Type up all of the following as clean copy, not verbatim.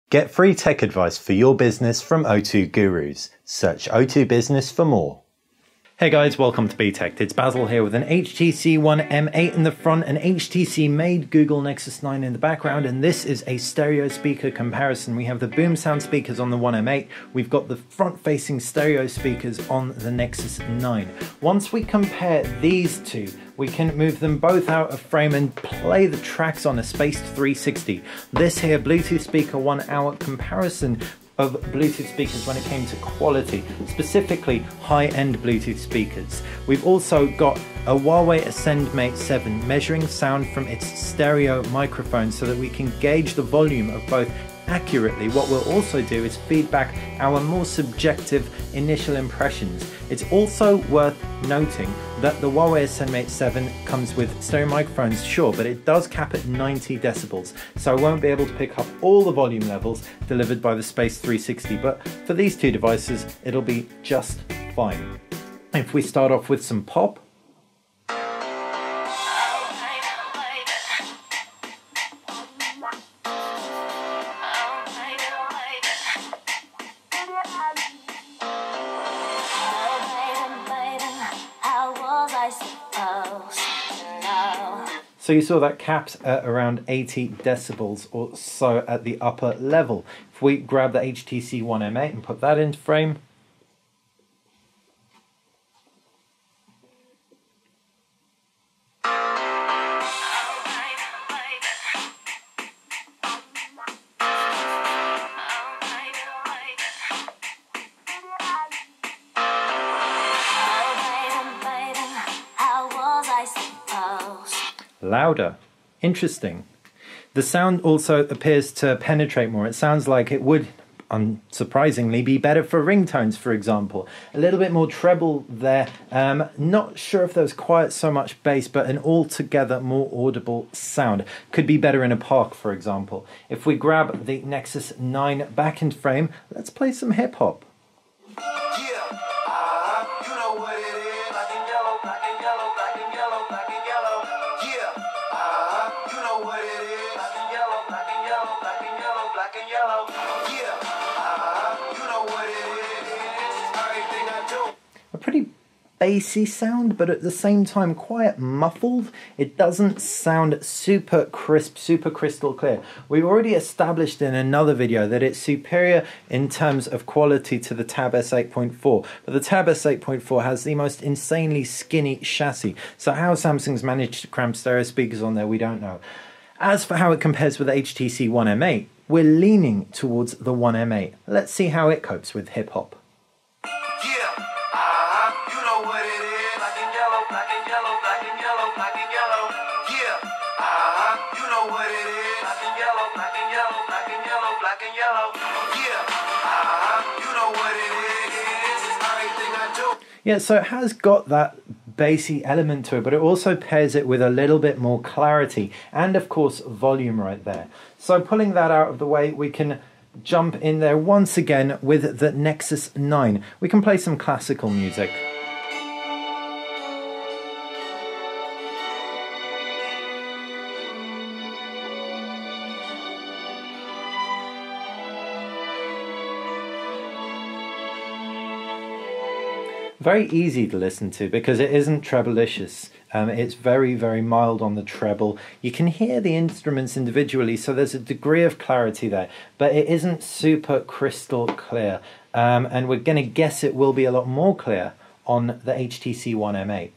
Get free tech advice for your business from O2 Gurus. Search O2 Business for more. Hey guys, welcome to Btekt. It's Basil here with an HTC One M8 in the front, an HTC made Google Nexus 9 in the background, and this is a stereo speaker comparison. We have the BoomSound speakers on the One M8, we've got the front-facing stereo speakers on the Nexus 9. Once we compare these two, we can move them both out of frame and play the tracks on a spaced 360. This here Bluetooth speaker 1 hour comparison of Bluetooth speakers when it came to quality, specifically high-end Bluetooth speakers. We've also got a Huawei Ascend Mate 7 measuring sound from its stereo microphone so that we can gauge the volume of both accurately. What we'll also do is feedback our more subjective initial impressions. It's also worth noting that the Huawei Ascend Mate 7 comes with stereo microphones, sure, but it does cap at 90 decibels, so I won't be able to pick up all the volume levels delivered by the Space 360, but for these two devices, it'll be just fine. If we start off with some pop, so you saw that caps at around 80 decibels or so at the upper level. If we grab the HTC One M8 and put that into frame, louder. Interesting. The sound also appears to penetrate more. It sounds like it would, unsurprisingly, be better for ringtones, for example. A little bit more treble there. Not sure if there's quite so much bass, but an altogether more audible sound. Could be better in a park, for example. If we grab the Nexus 9 back into frame, let's play some hip-hop. A pretty bassy sound, but at the same time quite muffled. It doesn't sound super crisp, super crystal clear. We've already established in another video that it's superior in terms of quality to the Tab S8.4, but the Tab S8.4 has the most insanely skinny chassis, so how Samsung's managed to cram stereo speakers on there, we don't know. As for how it compares with the HTC One M8, we're leaning towards the One M8. Let's see how it copes with hip-hop. Yeah, so it has got that bassy element to it, but it also pairs it with a little bit more clarity and, of course, volume right there. So pulling that out of the way, we can jump in there once again with the Nexus 9. We can play some classical music. Very easy to listen to because it isn't trebleicious. It's very, very mild on the treble. You can hear the instruments individually, so there's a degree of clarity there, but it isn't super crystal clear. And we're going to guess it will be a lot more clear on the HTC One M8.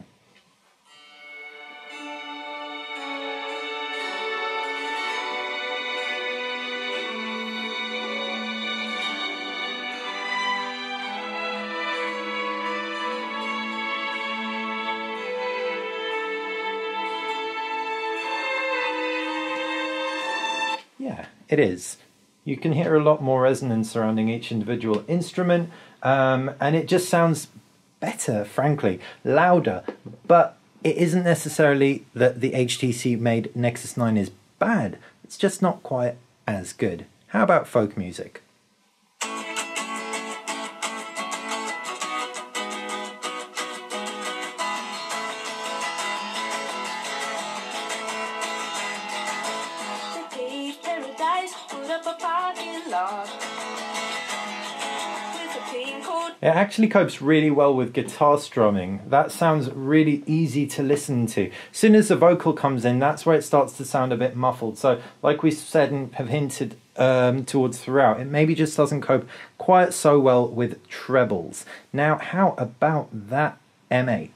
Yeah, it is. You can hear a lot more resonance surrounding each individual instrument, and it just sounds better, frankly, louder. But it isn't necessarily that the HTC made Nexus 9 is bad. It's just not quite as good. How about folk music? It actually copes really well with guitar strumming. That sounds really easy to listen to. As soon as the vocal comes in, that's where it starts to sound a bit muffled. So like we said and have hinted towards throughout, it maybe just doesn't cope quite so well with trebles. Now, how about that M8?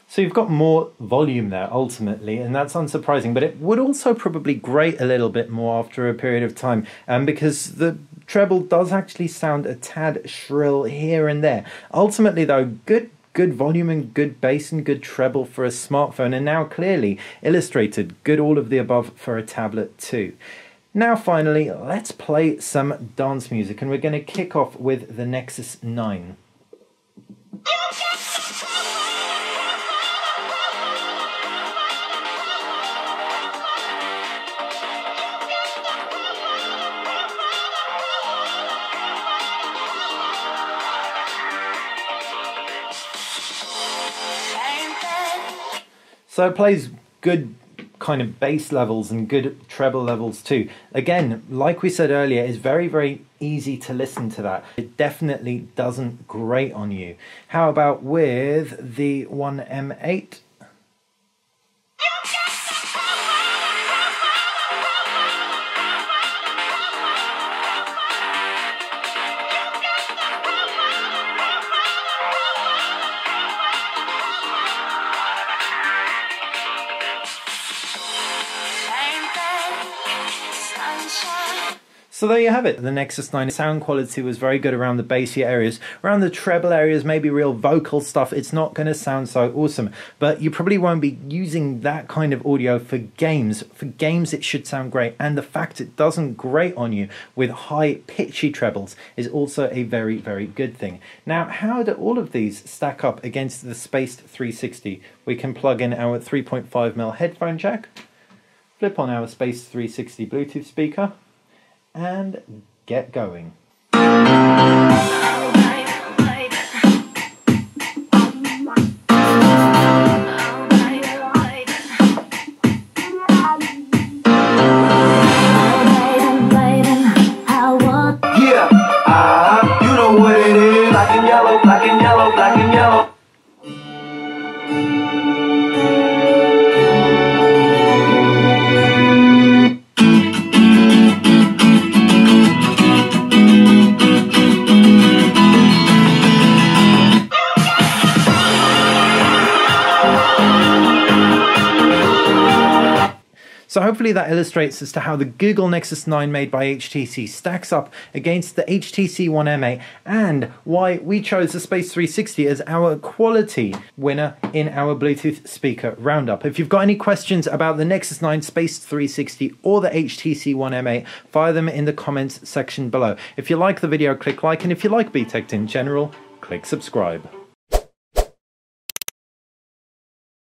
So you've got more volume there ultimately, and that's unsurprising, but it would also probably grate a little bit more after a period of time, because the treble does actually sound a tad shrill here and there. Ultimately though, good volume and good bass and good treble for a smartphone, and now clearly illustrated, good all of the above for a tablet too. Now finally, let's play some dance music, and we're going to kick off with the Nexus 9. So it plays good kind of bass levels and good treble levels too. Again, like we said earlier, it's very, very easy to listen to that. It definitely doesn't grate on you. How about with the One M8? So there you have it, the Nexus 9. Sound quality was very good around the bassy areas. Around the treble areas, maybe real vocal stuff, it's not going to sound so awesome. But you probably won't be using that kind of audio for games. For games it should sound great, and the fact it doesn't grate on you with high pitchy trebles is also a very, very good thing. Now, how do all of these stack up against the Spaced 360? We can plug in our 3.5mm headphone jack, flip on our Spaced 360 Bluetooth speaker, and get going. You know what it is. Black and yellow, black and yellow, black and yellow. So hopefully that illustrates as to how the Google Nexus 9 made by HTC stacks up against the HTC One M8, and why we chose the Spaced 360 as our quality winner in our Bluetooth speaker roundup. If you've got any questions about the Nexus 9, Spaced 360 or the HTC One M8, fire them in the comments section below. If you like the video, click like, and if you like Btekt in general, click subscribe.